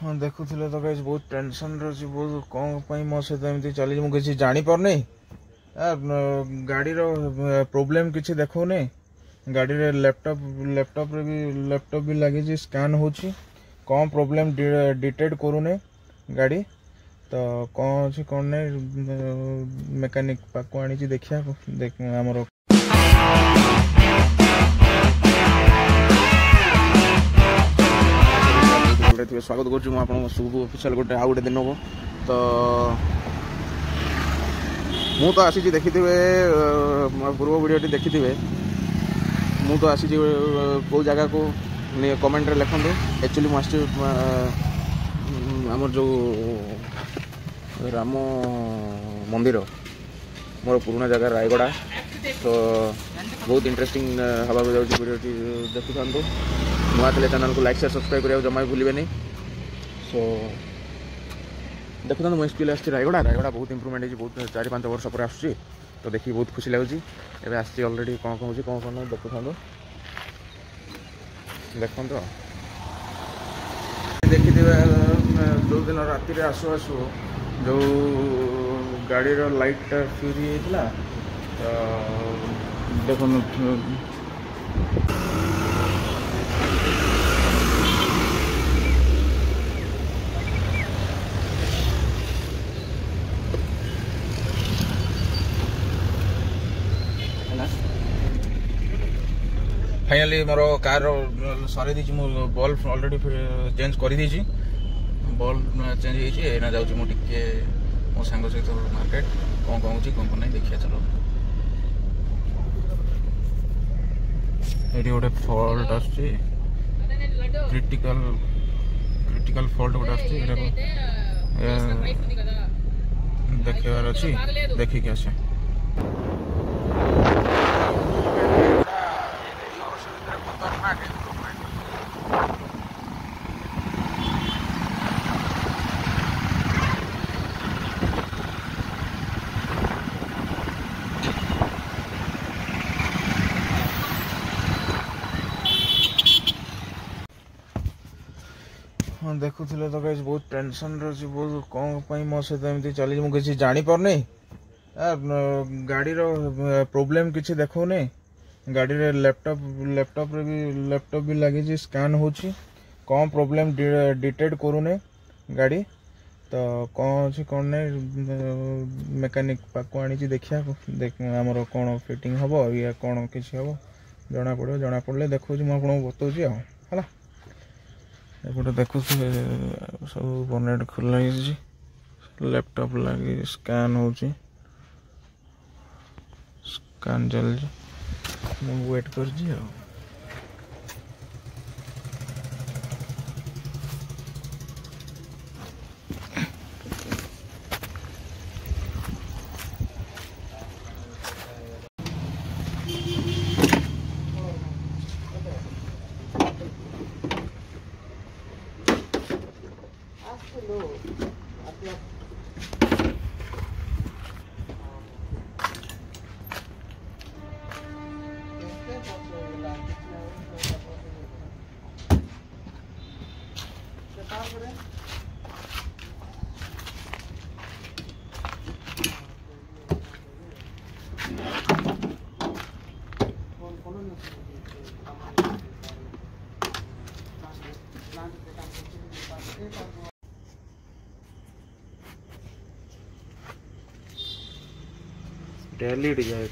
हाँ देखुले तो गाइस बहुत टेंशन रही बहुत कौन मो सहित एमती चली मुझे जानी पारनी गाड़ी प्रोब्लेम किसी देखने गाड़ी रे लैपटॉप भी लगी स्कैन होची कौन प्रोब्लेम डिटेक्ट करूने गाड़ी तो कौन अच्छी कौन नहीं मेकानिक पाक आनी देखिया आमर स्वागत कर सब ऑफिशियल गोटे आउ गोटे दिन को तो मु तो आसी देखी पूर्व वीडियो देखी मु तो आसी कौ जगह को कमेंट रे लिखु एक्चुअली मुझे आमर जो राम मंदिर मोर पुराना जगह रायगड़ा तो बहुत इंटरेस्टिंग हवा वीडियो देखु था नुआ थे चैनल को लाइक शेयर सब्सक्राइब करा जमा भी भूलें सो देखो मुझे रायगड़ा बहुत इम्प्रूवमेंट है बहुत 4-5 वर्ष पर आसूँ तो देखिए बहुत खुशी लगुच एवं आसी अलरेडी कौन कौन हो कौन देखु था देखो देखी जो दिन राति आसु आसु जो गाड़ी लाइट फ्यूज होता तो देखो फाइनली मोर कार सर दी बल्ब ऑलरेडी चेंज कर दी बल्ब चेंज होना जाऊँ मुझे मो सांग सहित मार्केट कौन कौन हो कौन नहीं देखिए चलो ये गोटे फॉल्ट क्रिटिकल फॉल्ट गोटे देखार अच्छी देखिक आसे हाँ देखुले तो गाइस बहुत टेंशन रही बहुत कौन मो सहित एमती चली मुझे जानी पारनी गाड़ी प्रोब्लेम किसी देखने गाड़ी रे लैपटॉप भी लगी स्कैन होची कौन प्रोब्लेम डिटेक्ट करूने गाड़ी तो कौन अच्छी कौन नहीं मेकानिक पाक आनी देखिया आमर कौन फिटिंग हम या कौन किसी हम जना पड़े देखो मुझे बताऊँ है एपटे देखु सब बनेट खोल लैपटॉप लगी स्कैन हो स्कैन चलती वेट कर डेली डिजाइन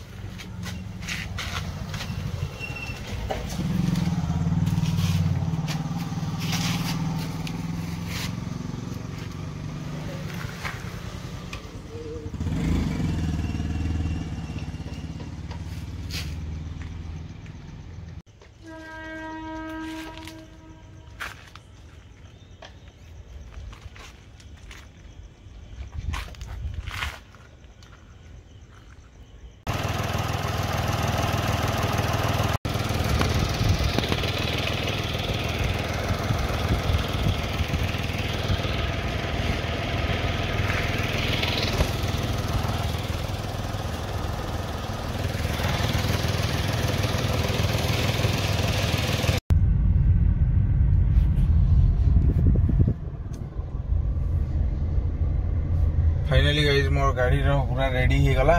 फाइनली गाइस मोर गाड़ी रो पूरा रेडी हो गला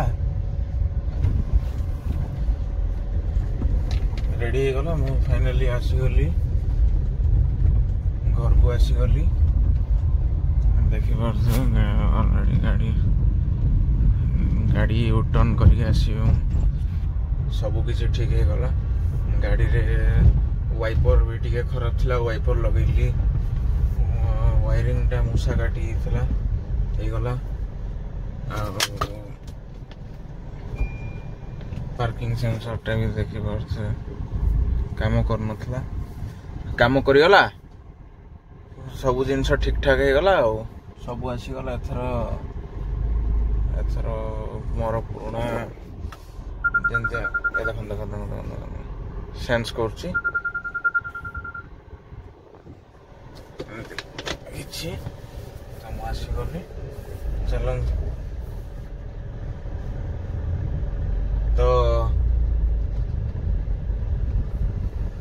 मैं फाइनली आसीगली घर को आसीगली देखी ऑलरेडी गाड़ी टर्न करके आसियो सब किसी ठीक है गला गाड़ी रे वाइपर भी टिके खराब थिला वाइपर लगैली वायरिंग टा मूसा काटी थिला हे गला पार्किंग सेंसर टा भी देखि परसे काम कर नथला काम करी गला सब जिनस ठीक ठाक हो गला सब आसी गला एथर मोर पुराना जेंते देखन सेंस करछि किछि काम आसी गले चलन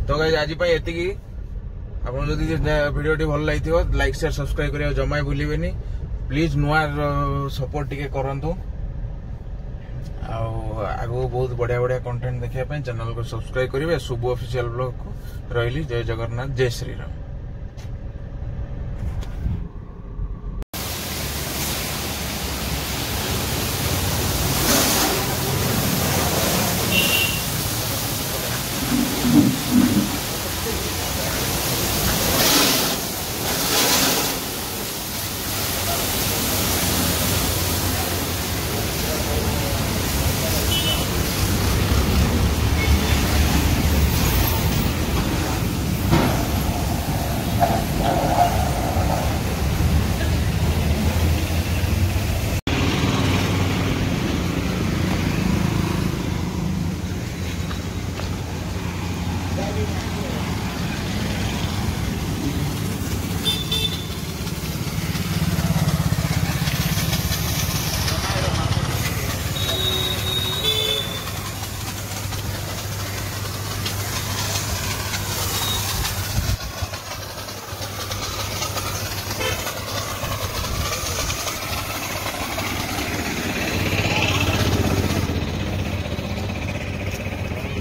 तो गाइस आज पई एति की आपन जदि वीडियो टी भल लागिथियो लाइक शेयर सब्सक्राइब करिया जमाय भूलिबेनी प्लीज नुआ सपोर्ट टिके करंतु आगो बहुत बढ़िया बढ़िया कंटेंट देखिया पे चैनल को सब्सक्राइब करिवे शुभ ऑफिशियल ब्लॉग को रहिली जय जगन्नाथ जय श्री राम।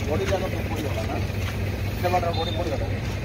बॉडी जाकर तो पूरी होला ना, टमाटर बॉडी बॉडी होला।